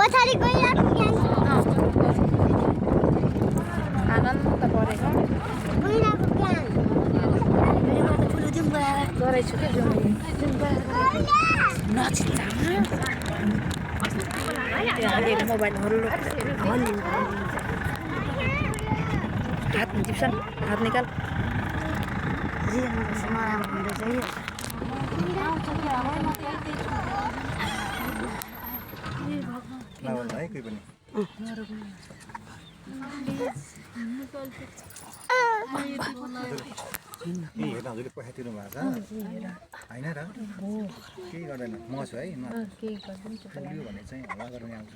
पछाडि गइरहेको आनन्द परेको गरेछु क्या नचिन्छ मोबाइल हल्लो हात टिप्छन् हात निकाल है कोही पनि हेर्न हजुरले पैसा तिर्नु भएको छ होइन र केही गर्दैन म छु है पुग्यो भने चाहिँ हल्ला गर्ने आउँछ